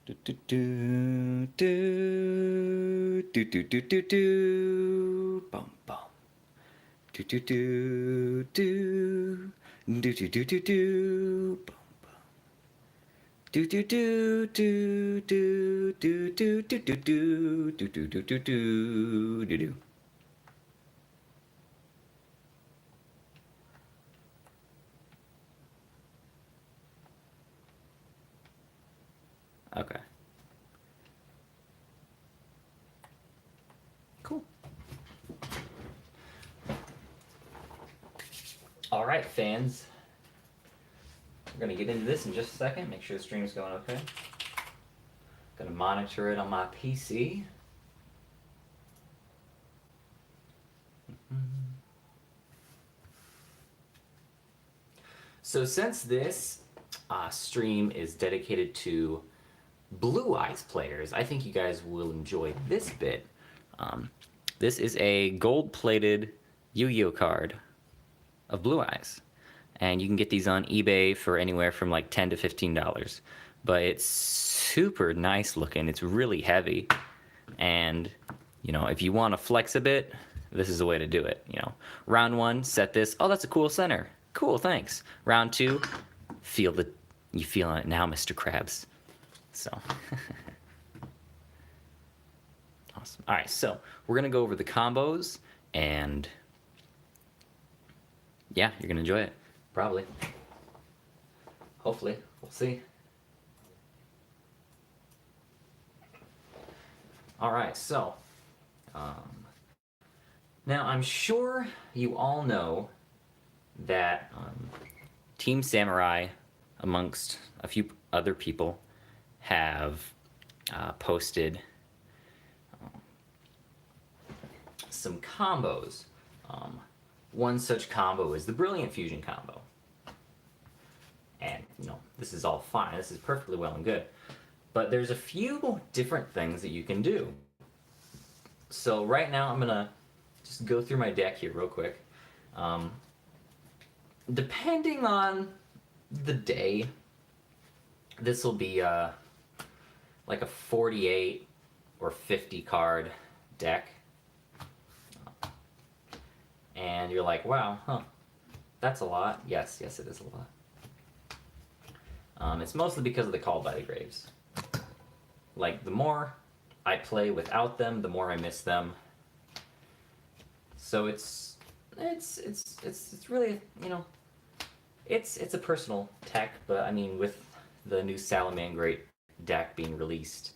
Do do do do do do do do do bum bum do do do do do do do do do bum bum do do do do do do do do do do do do do do do do. Okay. Cool. All right, fans. We're gonna get into this in just a second. Make sure the stream's going okay. Gonna monitor it on my PC. So since this stream is dedicated to Blue Eyes players, I think you guys will enjoy this bit. This is a gold-plated Yu-Gi-Oh card of Blue Eyes, and you can get these on eBay for anywhere from like $10 to $15. But it's super nice looking. It's really heavy, and you know, if you want to flex a bit, this is the way to do it. You know, round one, set this. Oh, that's a cool center. Cool, thanks. Round two, you feeling it now, Mr. Krabs. So, awesome. All right, so we're gonna go over the combos, and yeah, you're gonna enjoy it, probably. Hopefully, we'll see. All right, so now I'm sure you all know that Team Samurai, amongst a few other people, have posted some combos. One such combo is the Brilliant Fusion combo. And, you know, this is all fine. This is perfectly well and good. But there's a few different things that you can do. So right now I'm going to just go through my deck here real quick. Depending on the day, this will be like a 48 or 50 card deck. And you're like, wow, huh, that's a lot. Yes, it is a lot. It's mostly because of the Called by the Graves. Like, the more I play without them, the more I miss them. So it's really, you know, it's a personal tech, but I mean, with the new Salamangreat deck being released,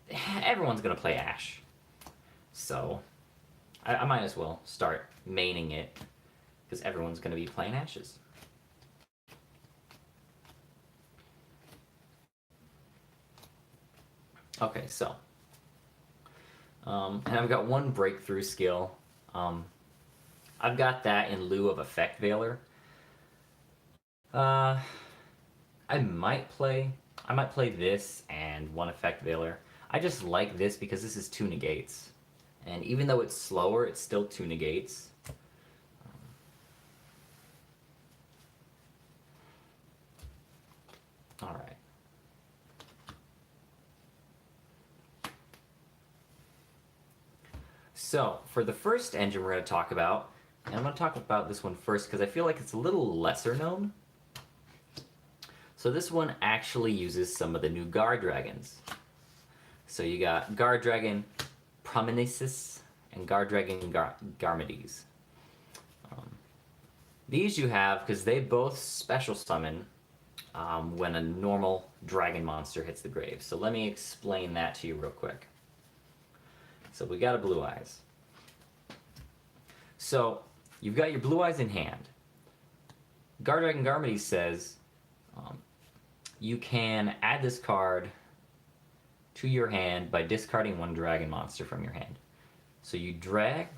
everyone's gonna play Ash. So I might as well start maining it, because everyone's gonna be playing Ashes. Okay, so and I've got one breakthrough skill. I've got that in lieu of Effect Veiler. I might play this and one Effect Veiler. I just like this because this is 2 negates. And even though it's slower, it's still 2 negates. Alright. So, for the first engine we're going to talk about, and I'm going to talk about this one first because I feel like it's a little lesser known. So this one actually uses some of the new Guardragons. So you got Guardragon Promenesis and Guardragon Garmedes. These you have because they both special summon when a normal dragon monster hits the grave. So let me explain that to you real quick. So we got a Blue Eyes. So you've got your Blue Eyes in hand. Guardragon Garmedes says you can add this card to your hand by discarding 1 dragon monster from your hand. So you drag,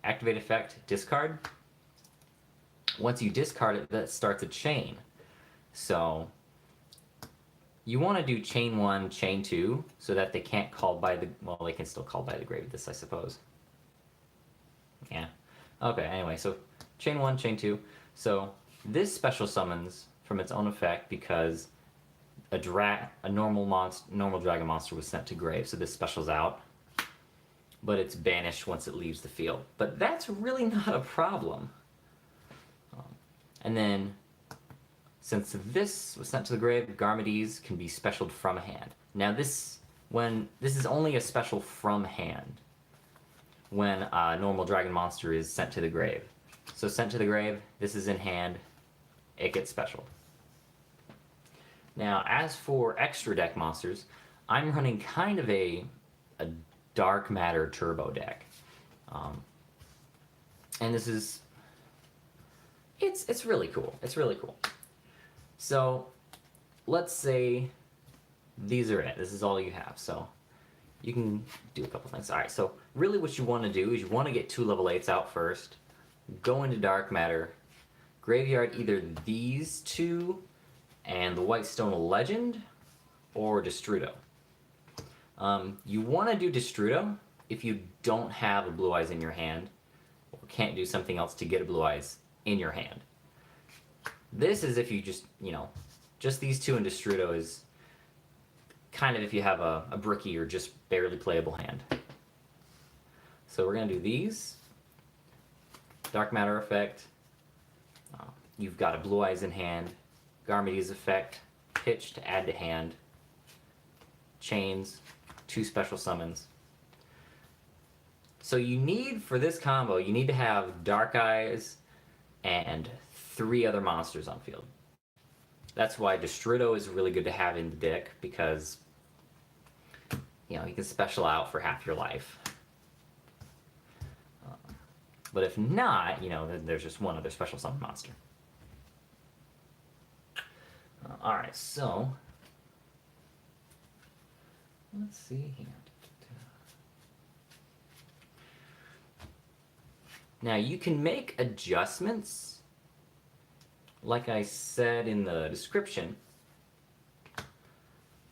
activate effect, discard. Once you discard it, that starts a chain. So you want to do chain 1, chain 2, so that they can't call by the, well, they can still call by the grave with this, I suppose. Yeah. Okay, anyway, so chain 1, chain 2. So this special summons from its own effect because a normal dragon monster was sent to grave, so this specials out. But it's banished once it leaves the field. But that's really not a problem. And then, since this was sent to the grave, Garmades can be specialed from hand. Now this is only a special from hand when a normal dragon monster is sent to the grave. So sent to the grave, this is in hand, it gets special. Now, as for extra deck monsters, I'm running kind of a dark matter turbo deck. And this is, it's really cool. It's really cool. So, let's say these are it. This is all you have. So, you can do a couple things. Alright, so really what you want to do is you want to get 2 level 8s out first, go into dark matter, graveyard either these 2 and the Whitestone Legend, or Destrudo. You want to do Destrudo if you don't have a Blue Eyes in your hand, or can't do something else to get a Blue Eyes in your hand. This is if you just, just these 2 and Destrudo is kind of if you have a bricky or just barely playable hand. So we're going to do these. Dark Matter effect. You've got a Blue Eyes in hand. Garmades effect. Pitch to add to hand. Chains. 2 special summons. So you need, for this combo, you need to have Dark Eyes and 3 other monsters on field. That's why Destrudo is really good to have in the deck, because you can special out for half your life. But if not, then there's just 1 other special summon monster. Alright, so let's see here. Now you can make adjustments, like I said in the description,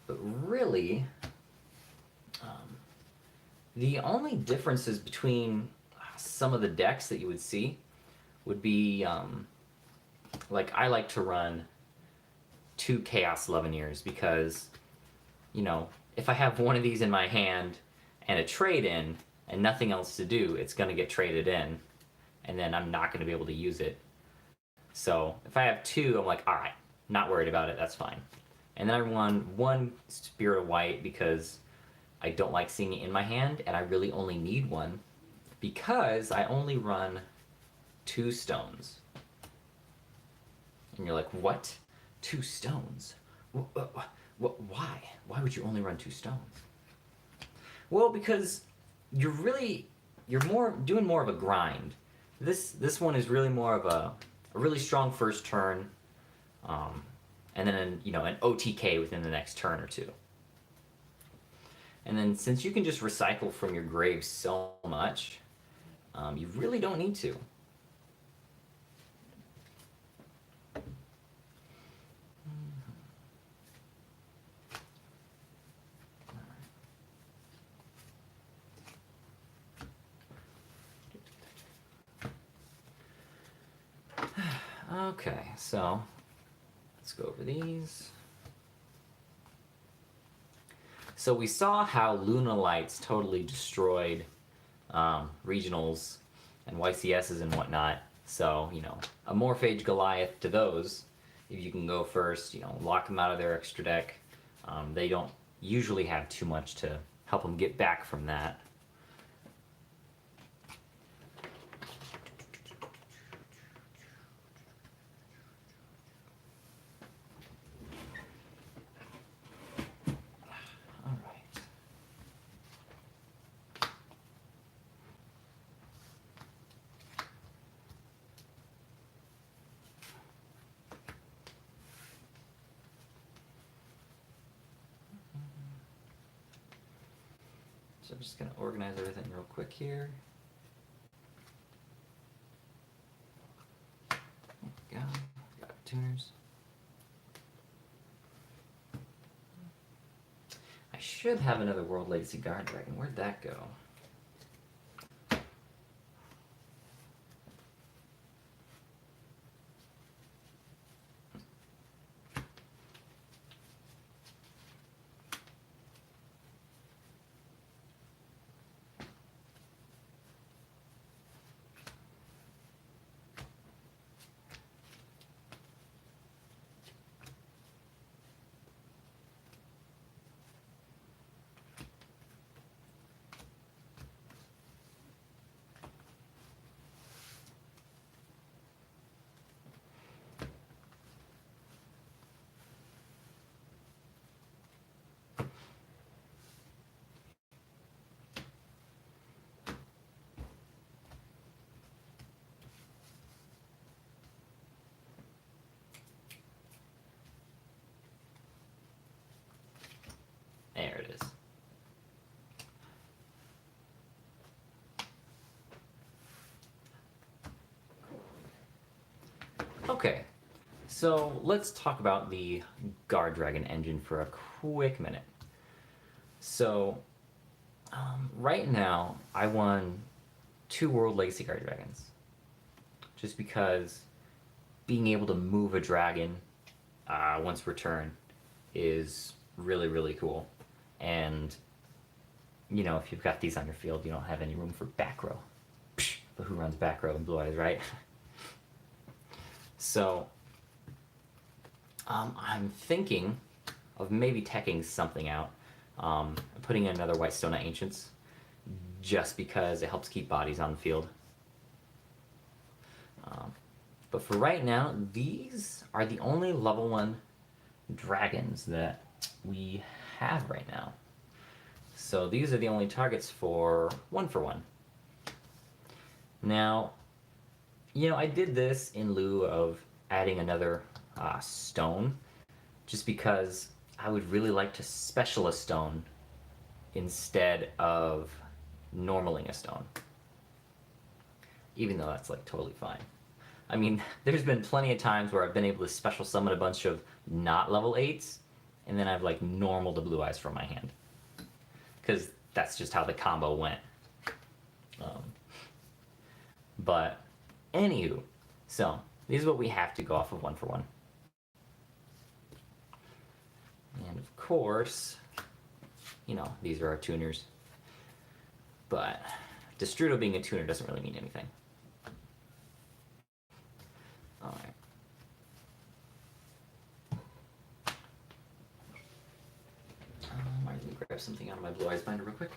but really, the only differences between some of the decks that you would see would be, like I like to run 2 Chaos Levineers because, if I have one of these in my hand and a trade-in and nothing else to do, it's going to get traded in, and then I'm not going to be able to use it. So if I have 2, I'm like, alright, not worried about it, that's fine. And then I run 1 Spirit of White because I don't like seeing it in my hand, and I really only need 1 because I only run 2 stones. And you're like, what? 2 stones? Why? Why would you only run 2 stones? Well, because you're doing more of a grind. This one is really more of a really strong first turn, and then an OTK within the next turn or 2. And then since you can just recycle from your grave so much, you really don't need to. Okay, so let's go over these. So we saw how Luna Lights totally destroyed regionals and YCSs and whatnot. So, a Morphage Goliath to those, if you can go first, lock them out of their extra deck. They don't usually have too much to help them get back from that. So I'm just going to organize everything real quick here. There we go. Got tuners. I should have another World Legacy Guardragon. Where'd that go? Okay, so let's talk about the Guardragon engine for a quick minute. So, right now, I won 2 World Legacy Guardragons. Just because being able to move a dragon once returned is really, really cool. And, you know, if you've got these on your field, you don't have any room for back row. Psh, but who runs back row in Blue Eyes, right? So, I'm thinking of maybe teching something out, putting in another White Stone Ancients, just because it helps keep bodies on the field. But for right now, these are the only level 1 dragons that we have right now. So these are the only targets for 1-for-1. Now, you know, I did this in lieu of adding another stone, just because I would really like to special a stone instead of normaling a stone. Even though that's like totally fine. I mean, there's been plenty of times where I've been able to special summon a bunch of not level 8s, and then I've like normal the Blue Eyes from my hand. Because that's just how the combo went. But, anywho, so, these are what we have to go off of 1-for-1. And of course, you know, these are our tuners. But, Destrudo being a tuner doesn't really mean anything. Alright. Let me grab something out of my Blue Eyes binder real quick.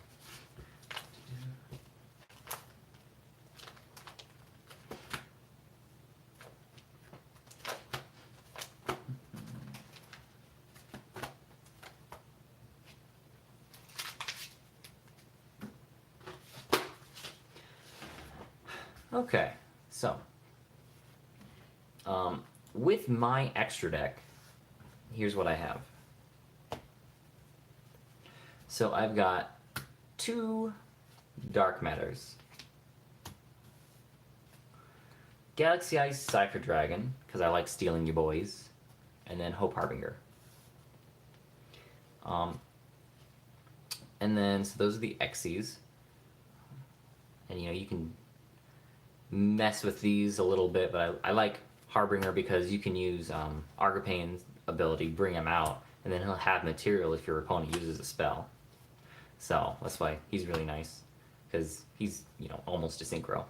Okay, so with my extra deck, here's what I have. So I've got 2 Dark Matters, Galaxy Ice Cypher Dragon, because I like stealing you boys, and then Hope Harbinger. And then, so those are the Xyz. And you know, you can mess with these a little bit, but I like Harbinger because you can use Argapane's ability, bring him out, and then he'll have material if your opponent uses a spell. So that's why he's really nice, because he's, you know, almost a synchro.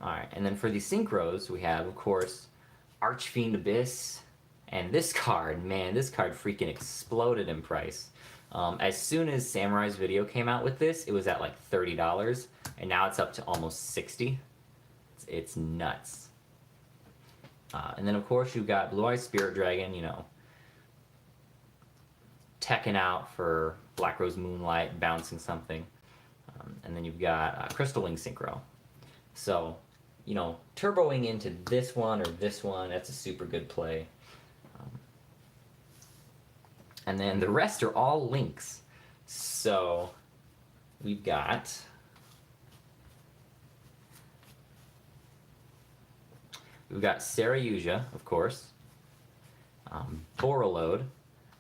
Alright, and then for the synchros, we have, of course, Archfiend Abyss, and this card, man, this card freaking exploded in price. As soon as Samurai's video came out with this, it was at like $30, and now it's up to almost $60. It's nuts. And then, of course, you've got Blue Eyes Spirit Dragon, you know, teching out for Black Rose Moonlight, bouncing something. And then you've got Crystal Wing Synchro. So, you know, turboing into this one or this one, that's a super good play. And then the rest are all links. So, we've got Sarayuja, of course, Borreload,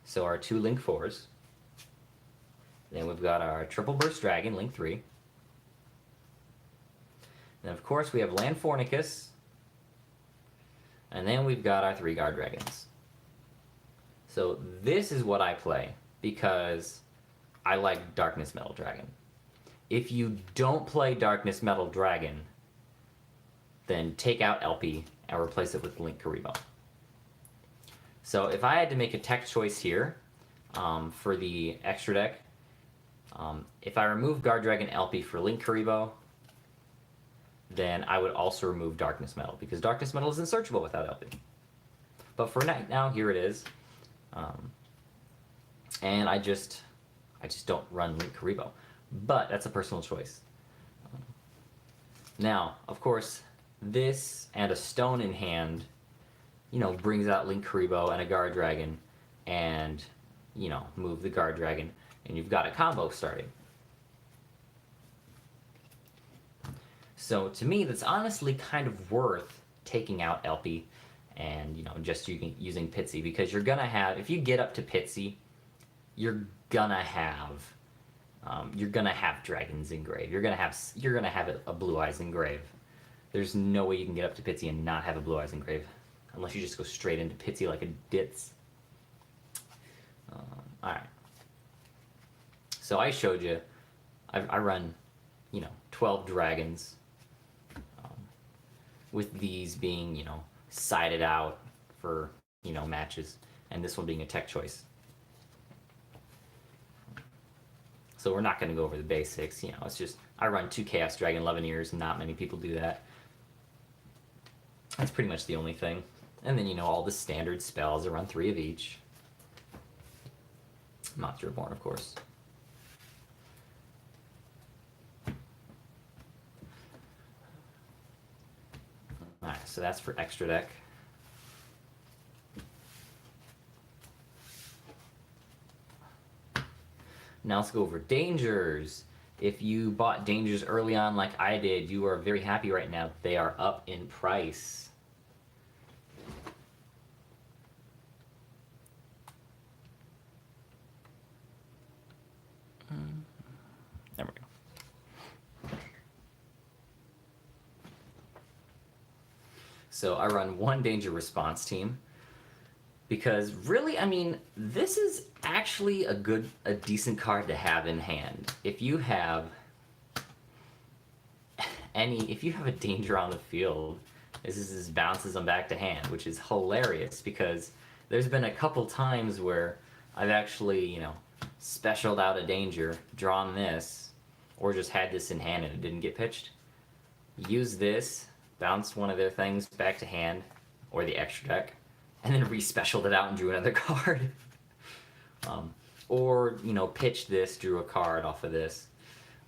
so our 2 Link 4s. Then we've got our Triple Burst Dragon, Link 3. Then, of course, we have Land Fornicus. And then we've got our 3 Guardragons. So this is what I play, because I like Darkness Metal Dragon. If you don't play Darkness Metal Dragon, then take out LP and replace it with Link Karibo. So if I had to make a tech choice here for the extra deck, if I remove Guardragon LP for Link Karibo, then I would also remove Darkness Metal, because Darkness Metal is unsearchable without LP. But for right now, here it is. And I just don't run Link Karibo. But that's a personal choice. Now, of course, this and a stone in hand, you know, brings out Link Karibo and a Guardragon, and, you know, move the Guardragon, and you've got a combo starting. So to me, that's honestly kind of worth taking out LP and just using Pitsy, because you're gonna have, if you get up to Pitsy, you're gonna have dragons engrave. You're gonna have a Blue Eyes engrave. There's no way you can get up to Pitsy and not have a Blue Eyes engrave, unless you just go straight into Pitsy like a ditz. All right. So I showed you. I run, 12 dragons. With these being, sided out for, matches, and this one being a tech choice. So we're not going to go over the basics, it's just, I run 2 Chaos Dragon Levineers, not many people do that. That's pretty much the only thing. And then, all the standard spells, I run 3 of each. Monster Reborn, of course. Alright, so that's for extra deck. Now let's go over dangers. If you bought dangers early on like I did, you are very happy right now. They are up in price. There we go. So I run 1 danger response team. Because really, I mean, this is actually a decent card to have in hand. If you have a danger on the field, this bounces them back to hand, which is hilarious, because there's been a couple times where I've actually, specialed out a danger, drawn this, or just had this in hand and it didn't get pitched. Use this, bounced one of their things back to hand, or the extra deck, and then re-specialed it out and drew another card. Or, pitched this, drew a card off of this,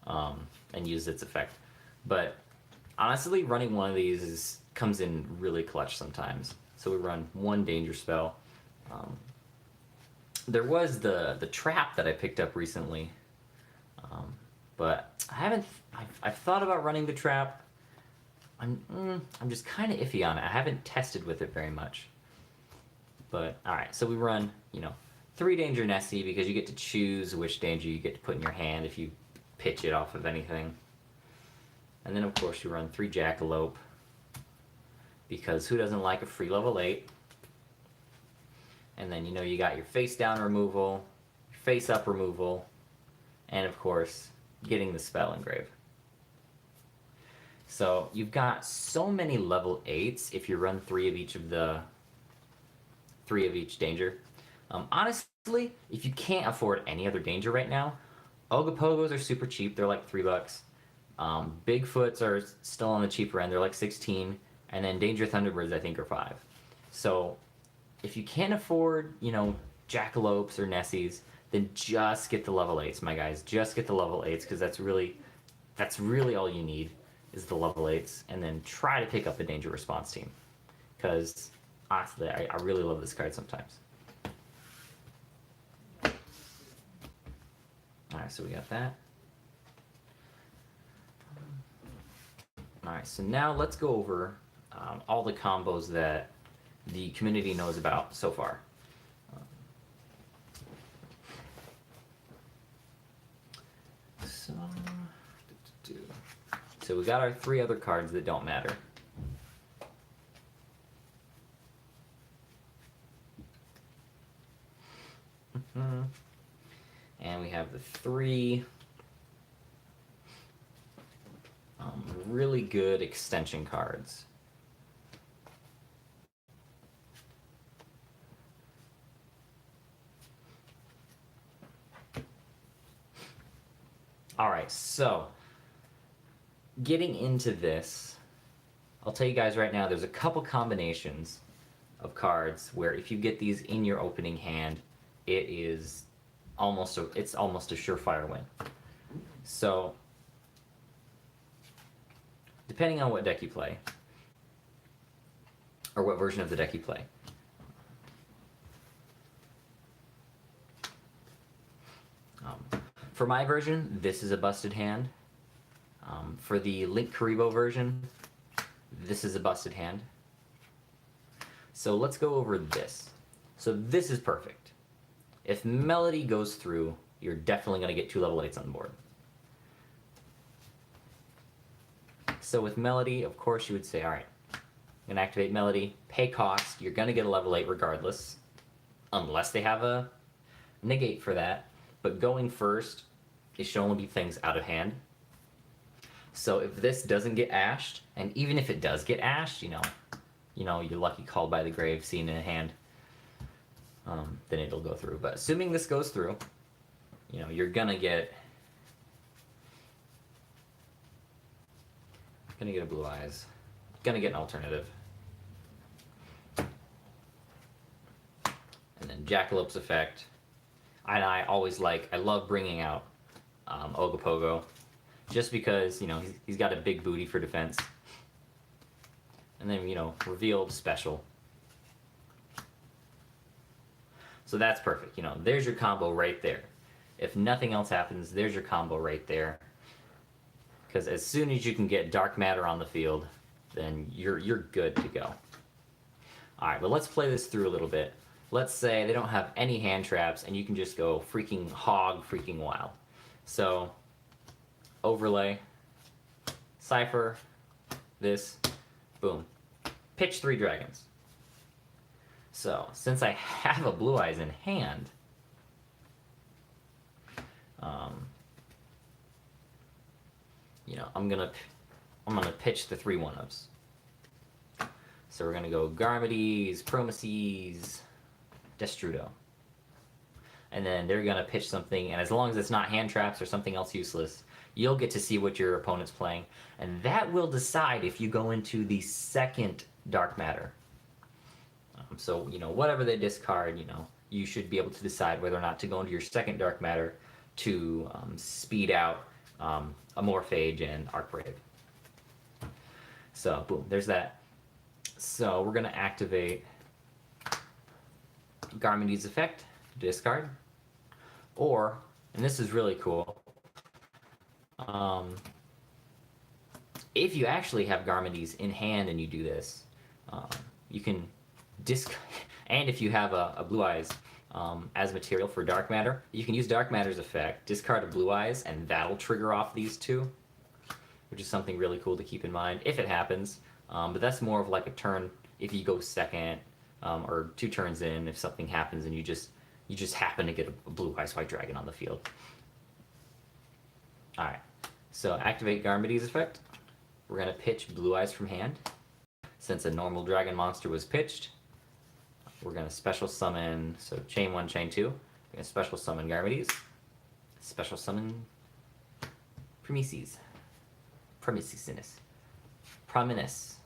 and used its effect. But honestly, running one of these comes in really clutch sometimes. So we run 1 danger spell. There was the trap that I picked up recently, but I've thought about running the trap. I'm just kind of iffy on it. I haven't tested with it very much. But, alright, so we run, 3 danger Nessie, because you get to choose which danger you get to put in your hand if you pitch it off of anything. And then, of course, you run 3 Jackalope, because who doesn't like a free level 8? And then, you got your face down removal, face up removal, and, of course, getting the spell engrave. So, you've got so many level 8s if you run 3 of each danger. Honestly, if you can't afford any other danger right now, Ogapogos are super cheap. They're like $3. Bigfoots are still on the cheaper end. They're like 16. And then Danger Thunderbirds, I think, are 5. So if you can't afford, Jackalopes or Nessies, then just get the level 8s, my guys. Just get the level 8s, because that's really all you need is the level 8s. And then try to pick up the Danger Response team, because honestly, I really love this card sometimes. Alright, so we got that. Alright, so now let's go over all the combos that the community knows about so far. So we got our 3 other cards that don't matter. And we have the 3 really good extension cards. Alright, so getting into this, I'll tell you guys right now, there's a couple combinations of cards where if you get these in your opening hand, it's almost a surefire win. So, depending on what deck you play, or what version of the deck you play. For my version, this is a busted hand. For the Link Karibo version, this is a busted hand. So let's go over this. So this is perfect. If Melody goes through, you're definitely going to get 2 level 8s on the board. So with Melody, of course, you would say, all right, I'm going to activate Melody, pay cost, you're going to get a level 8 regardless, unless they have a negate for that. But going first, it should only be things out of hand. So if this doesn't get ashed, and even if it does get ashed, you know, you're lucky called by the grave, seen in a hand, then it'll go through. But assuming this goes through, you know, you're gonna get a blue eyes, gonna get an alternative. And then Jackalop's effect. And I love bringing out Ogopogo, just because, you know, he's got a big booty for defense. And then, you know, revealed special. So that's perfect. You know, there's your combo right there. If nothing else happens, there's your combo right there. Because as soon as you can get dark matter on the field, then you're good to go. All right, but let's play this through a little bit. Let's say they don't have any hand traps, and you can just go freaking hog, freaking wild. So, overlay, cipher, this, boom. Pitch 3 dragons. So, since I have a blue eyes in hand, you know, I'm gonna pitch the 3 1-ups. So we're gonna go Garmides, Promises, Destrudo. And then they're gonna pitch something, and as long as it's not hand traps or something else useless, you'll get to see what your opponent's playing, and that will decide if you go into the second dark matter. So, you know, whatever they discard, you know, you should be able to decide whether or not to go into your second dark matter to speed out Amorphage and Arcbrave. So, boom, there's that. So, we're going to activate Garmides effect, discard. Or, and this is really cool, if you actually have Garmides in hand and you do this, you can and if you have a Blue Eyes as material for Dark Matter, you can use Dark Matter's effect, discard a Blue Eyes, and that'll trigger off these 2, which is something really cool to keep in mind if it happens. But that's more of like a turn if you go second, or 2 turns in if something happens and you just happen to get a Blue Eyes White Dragon on the field. All right, so activate Garmides effect. We're gonna pitch Blue Eyes from hand. Since a normal dragon monster was pitched, we're going to special summon, so chain 1, chain 2. We're going to special summon Garmides. Special summon Promises. Promises. Prominence.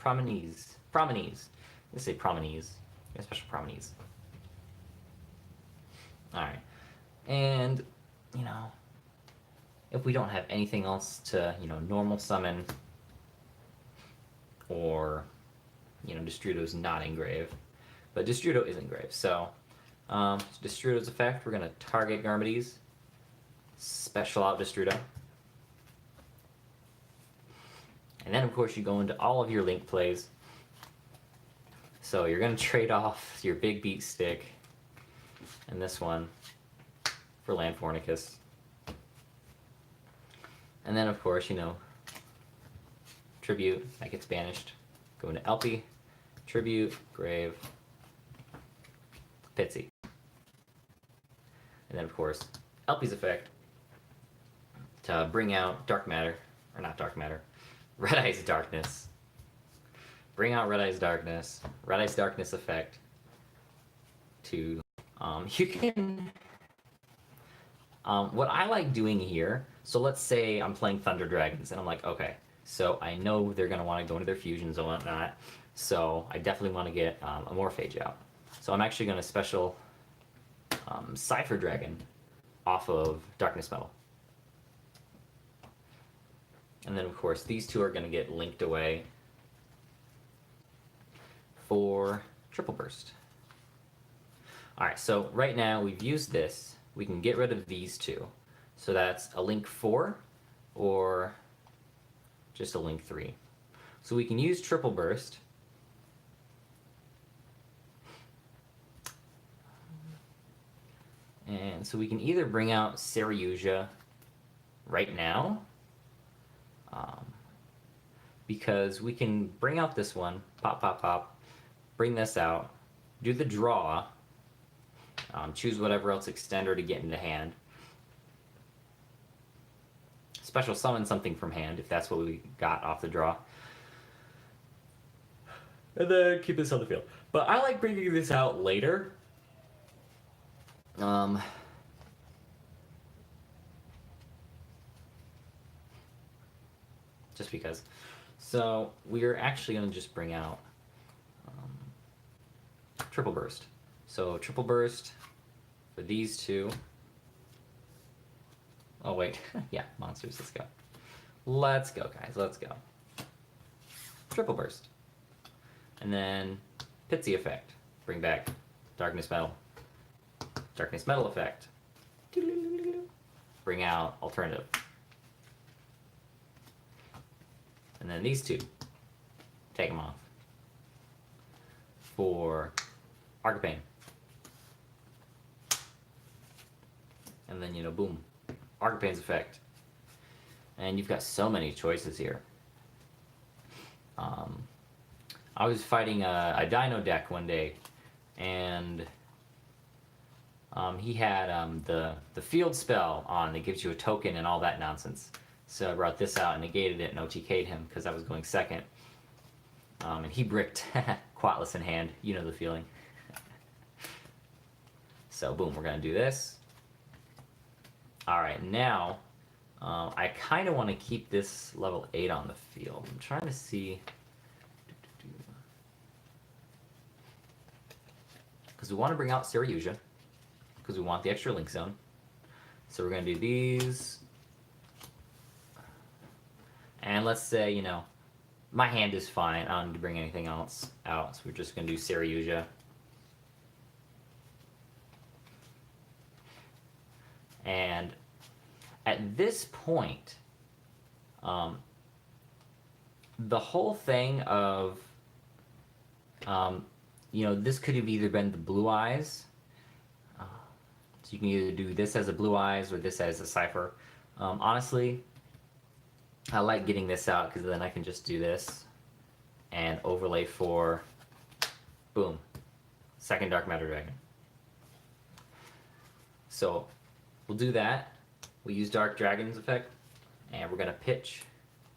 Prominese. Let's say Prominese. A special Prominese. Alright. And, you know, if we don't have anything else to, you know, normal summon, or, you know, Destrudo's not engraved, but Destrudo is engraved. So, Destrudo's effect, we're going to target Garmides, special out Destrudo. And then, of course, you go into all of your link plays. So you're going to trade off your big beat stick and this one for Land Fornicus. And then, of course, you know, Tribute, that gets banished. Go into Elpie, Tribute, Grave, Pitsy. And then, of course, Elpie's effect to bring out Dark Matter, or not Dark Matter, Red Eyes Darkness. Bring out Red Eyes Darkness, Red Eyes Darkness effect to, you can, what I like doing here, so let's say I'm playing Thunder Dragons, and I'm like, okay, so I know they're going to want to go into their fusions and whatnot, so I definitely want to get Amorphage out. So I'm actually going to special Cypher Dragon off of Darkness Metal. And then, of course, these 2 are going to get linked away for Triple Burst. Alright, so right now we've used this. We can get rid of these 2. So that's a link 4 or just a link 3. So we can use Triple Burst And so we can either bring out Saryuja right now, because we can bring out this one, pop, pop, pop, bring this out, do the draw, choose whatever else extender to get into hand, special summon something from hand if that's what we got off the draw, and then keep this on the field. But I like bringing this out later. Just because. So we're actually going to just bring out Triple Burst. So Triple Burst for these two. Oh wait, yeah, monsters, let's go. Let's go, guys, let's go. Triple Burst. And then Pitsy effect. Bring back Darkness Metal. Darkness Metal effect. Bring out Alternative. And then these two. Take them off. For Arcapane. And then, you know, boom. Arcapane's effect. And you've got so many choices here. I was fighting a Dino deck one day, and he had the field spell on that gives you a token and all that nonsense. So I brought this out and negated it and OTK'd him because I was going second. And he bricked Quatless in hand. You know the feeling. So boom, we're going to do this. Alright, now I kind of want to keep this level 8 on the field. I'm trying to see... Because we want to bring out Saryuja. Because we want the extra Link Zone. So we're going to do these. And let's say, you know, my hand is fine. I don't need to bring anything else out. So we're just going to do Saryuja. And at this point, the whole thing of, you know, this could have either been the Blue Eyes. So you can either do this as a Blue Eyes or this as a Cypher. Honestly, I like getting this out because then I can just do this and overlay for, boom, second Dark Matter Dragon. So we'll do that. We'll use Dark Dragon's effect, and we're gonna pitch,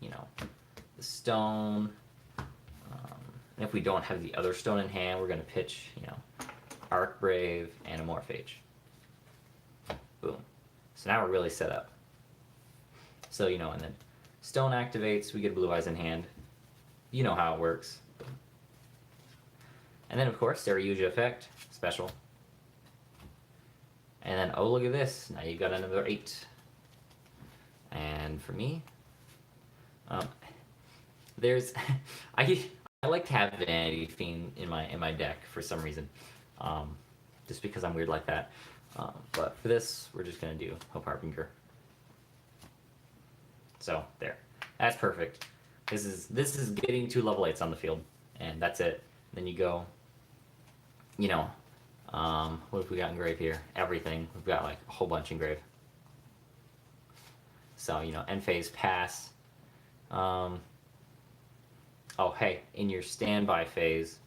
you know, the stone. And if we don't have the other stone in hand, we're gonna pitch, you know, Arc Brave and a Morphage. Boom. So now we're really set up. So, you know, and then stone activates, we get Blue Eyes in hand. You know how it works. Boom. And then, of course, Saryuja effect, special. And then, oh, look at this. Now you got another 8. And for me, there's... I like to have Vanity Fiend in my deck for some reason. Just because I'm weird like that. But for this, we're just going to do Hope Harbinger. So, there. That's perfect. This is getting 2 level 8s on the field. And that's it. Then you go, you know, what have we got in grave here? Everything. We've got like a whole bunch in grave. So, you know, end phase pass. Oh, hey, in your standby phase,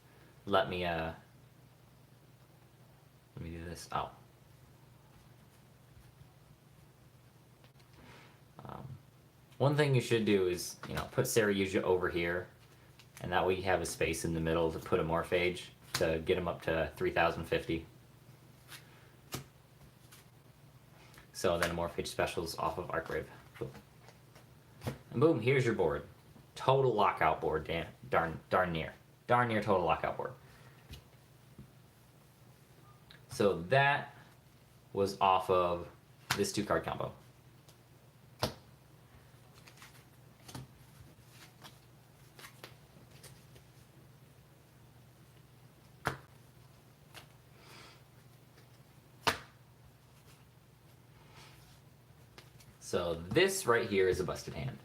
let me do this. Oh. One thing you should do is, you know, put Saryuja over here, and that way you have a space in the middle to put a Morphage to get him up to 3050. So then a Morphage specials off of Arcbrave. Boom. And boom, here's your board. Total lockout board, darn near. Darn near total lockout board. So that was off of this 2-card combo. So this right here is a busted hand.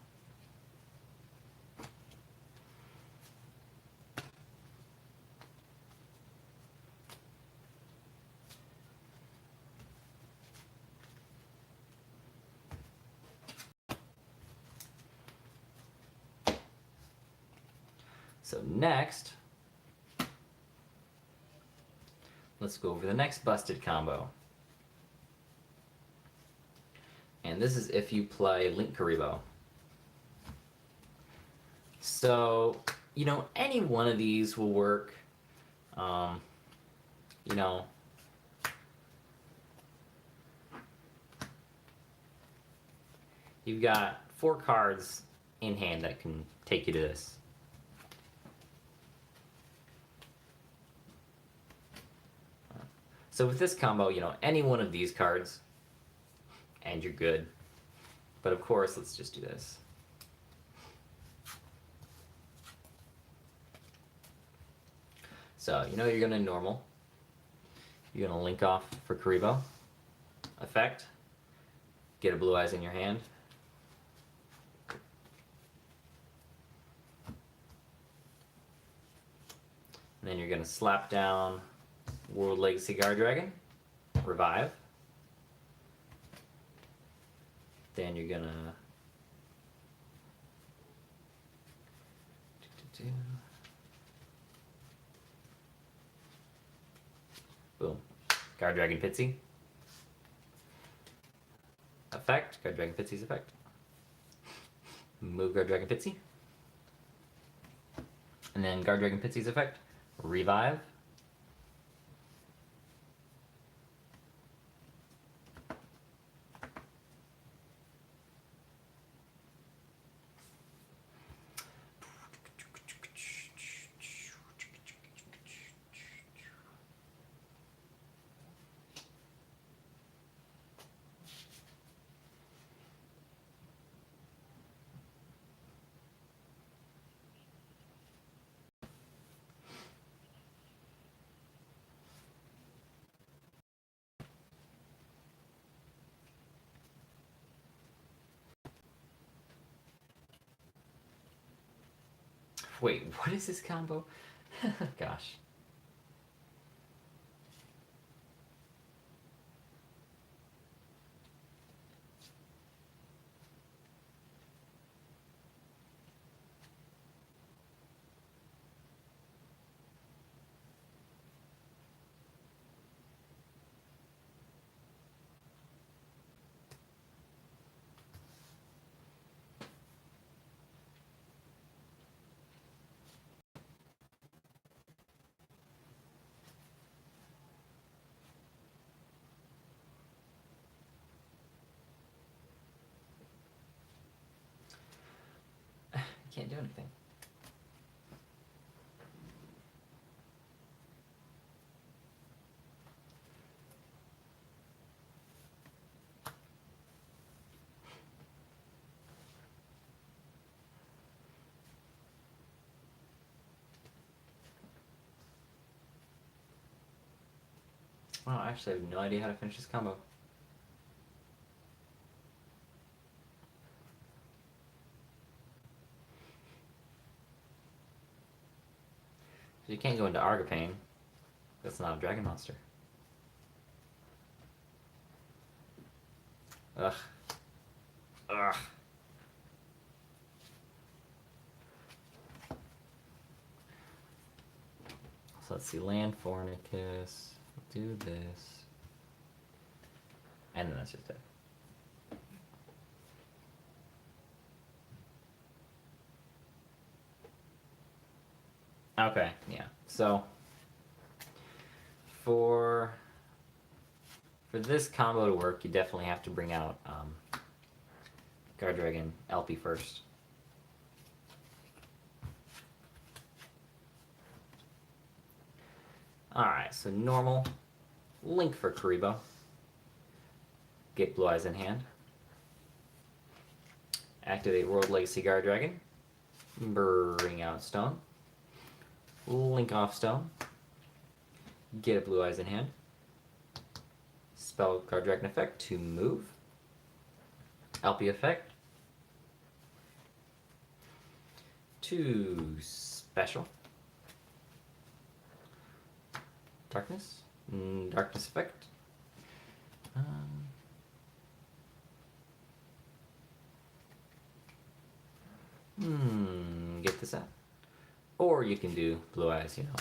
So next, let's go over the next busted combo. And this is if you play Mkohl40. So, you know, any one of these will work. You know, you've got 4 cards in hand that can take you to this. So with this combo, you know, any one of these cards, and you're good. But of course, let's just do this. So, you know, you're gonna normal. You're gonna link off for Karibo. Effect. Get a blue eyes in your hand. And then you're gonna slap down World Legacy Guardragon. Revive. Then you're gonna boom. Guardragon Pitsy. Effect. Guardragon Pitsy's effect. Move Guardragon Pitsy. And then Guardragon Pitsy's effect. Revive. Wait, what is this combo? Gosh. Can't do anything. Wow, actually, I have no idea how to finish this combo. So you can't go into Argopane. That's not a dragon monster. Ugh. Ugh. So let's see, land Fornicus. Do this. And then that's just it. Okay, yeah. So for this combo to work, you definitely have to bring out Guardragon LP first. Alright, so normal. Link for Karibo. Get Blue Eyes in hand. Activate World Legacy Guardragon. Bring out Stone. Link off Stone. Get a Blue Eyes in hand. Spell Guardragon effect to move. LP effect. 2 special. Darkness. Darkness effect. Get this out. Or you can do Blue Eyes, you know.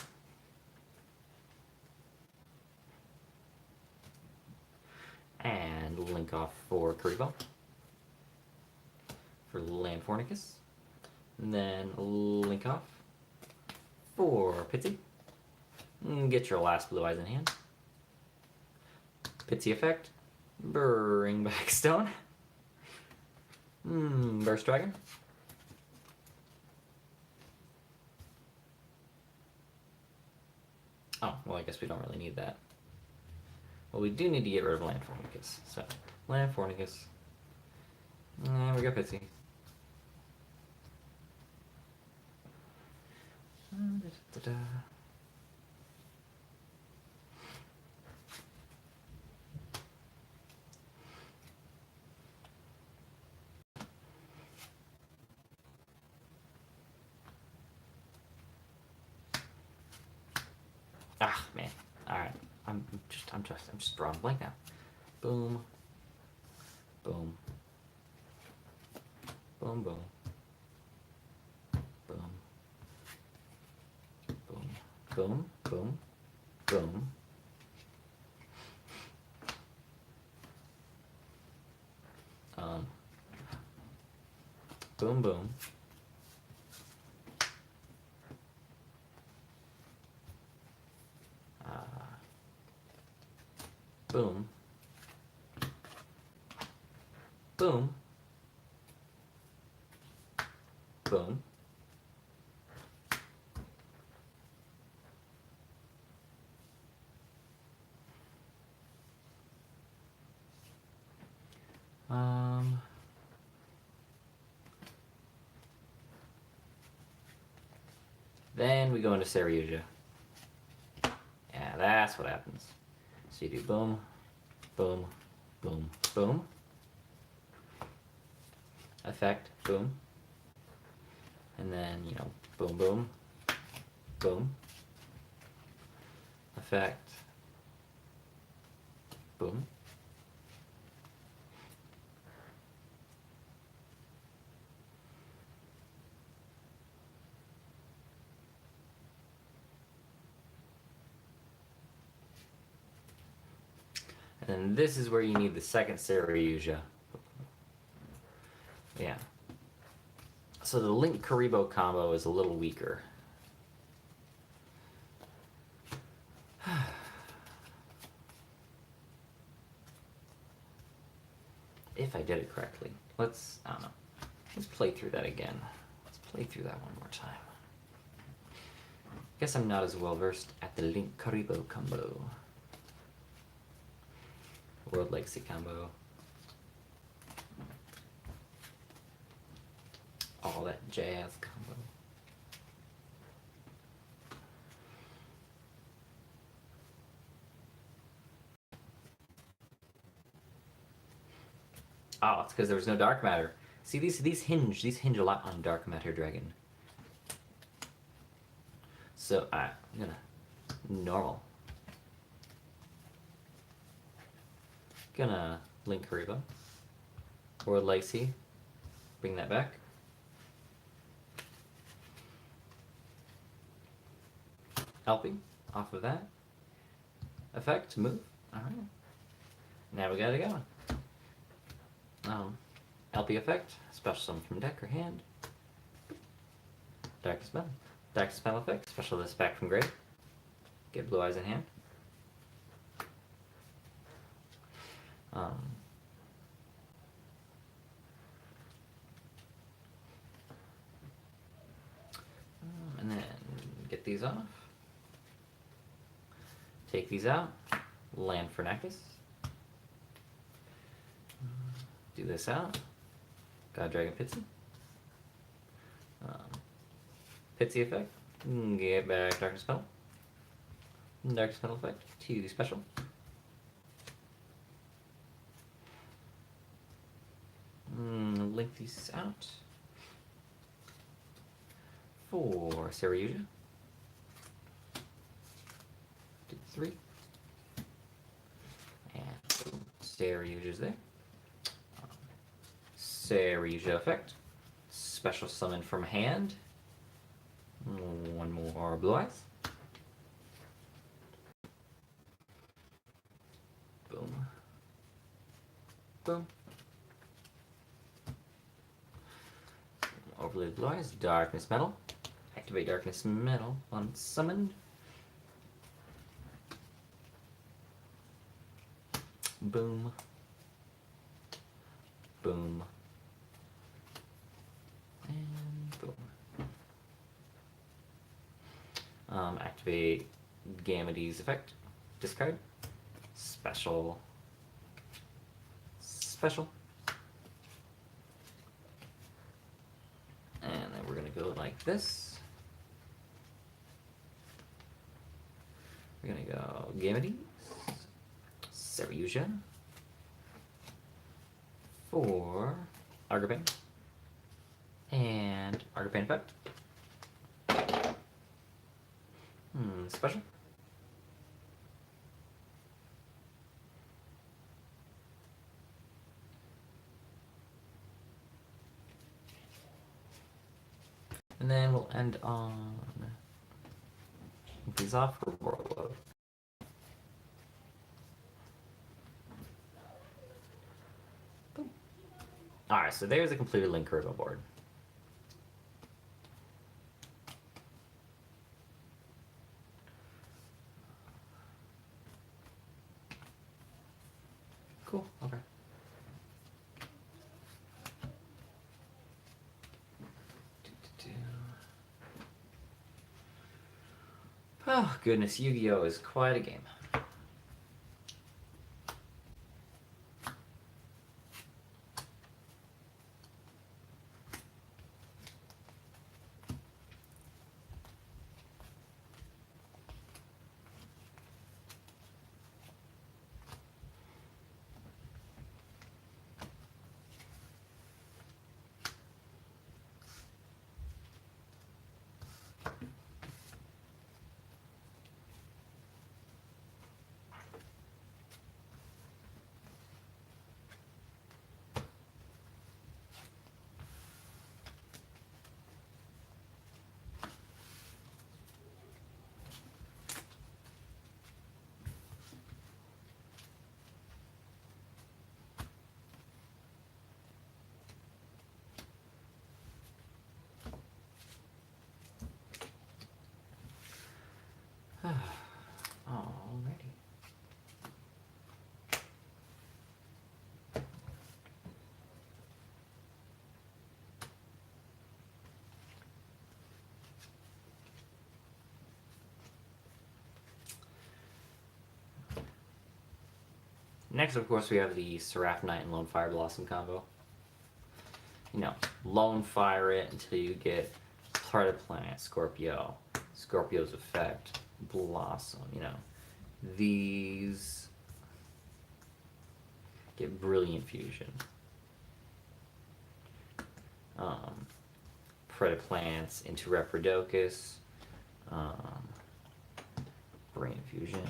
And link off for Kuriboh. For Land Fornicus. And then link off for Pitsy. And get your last Blue Eyes in hand. Pitsy effect. Bring back Stone. Burst Dragon. Oh, well, I guess we don't really need that. Well, we do need to get rid of Land Fornicus. So, Land Fornicus. And we go Pitsy. Ah, man. Alright. I'm just drawing blank now. Boom. Boom. Boom, boom. Boom. Boom. Boom. Boom. Boom. Boom, boom. Boom. Boom. Boom. Then we go into Saryuja. Yeah, that's what happens. So you do boom, boom, boom, boom. Effect, boom. And then, you know, boom, boom, boom. Effect, boom. And this is where you need the second Saryuja. Yeah. So the Link Kuriboh combo is a little weaker. If I did it correctly. I don't know. Let's play through that again. Let's play through that one more time. Guess I'm not as well versed at the Link Kuriboh combo. World Legacy combo. All that jazz combo. Oh, it's because there was no dark matter. See, these hinge a lot on dark matter dragon. So I'm gonna normal. Gonna Link Kuriboh. World Legacy. Bring that back. Helping off of that. Effect, move. Alright. Now we got it going. LP effect, special summon from deck or hand. Darkest Spell. Darkest Spell effect, special this back from grave. Get Blue Eyes in hand. And then get these off. Take these out. Land for Nactus. Do this out. Guardragon Pitsy. Pitsy effect. Get back Darkness Spell. Dark Spell effect. 2 special. Link these out. For Saryuja. 3. And Saryuja's there. Saryuja effect. Special summon from hand. One more more blue eyes. Boom. Boom. Overlay blue eyes. Darkness metal. Activate darkness metal on summoned. Boom. Boom. And boom. Activate Gamity's effect. Discard. Special. Special. And then we're gonna go like this. We're gonna go Gamity. Saryuja. For Argopane. And Argopane effect. Special. And then we'll end on these off for Warload. Alright, so there's a completed Link Curve board. Cool, okay. Oh goodness, Yu-Gi-Oh! Is quite a game. Alrighty. Next, of course, we have the Seraph Knight and Lone Fire Blossom combo. You know, Lone Fire it until you get Predaplant, Scorpio, Scorpio's effect, Blossom, you know. These get Brilliant Fusion. Predaplants into Reprodocus, Brain Fusion,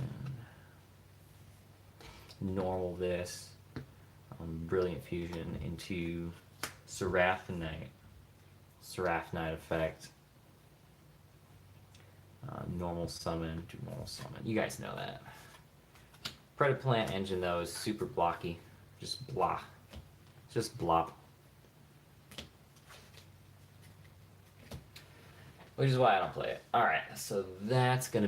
normal this, Brilliant Fusion into Seraph Knight effect, normal summon to normal summon. You guys know that. Predaplant engine though is super blocky, just blah, just blop. Which is why I don't play it. Alright, so that's gonna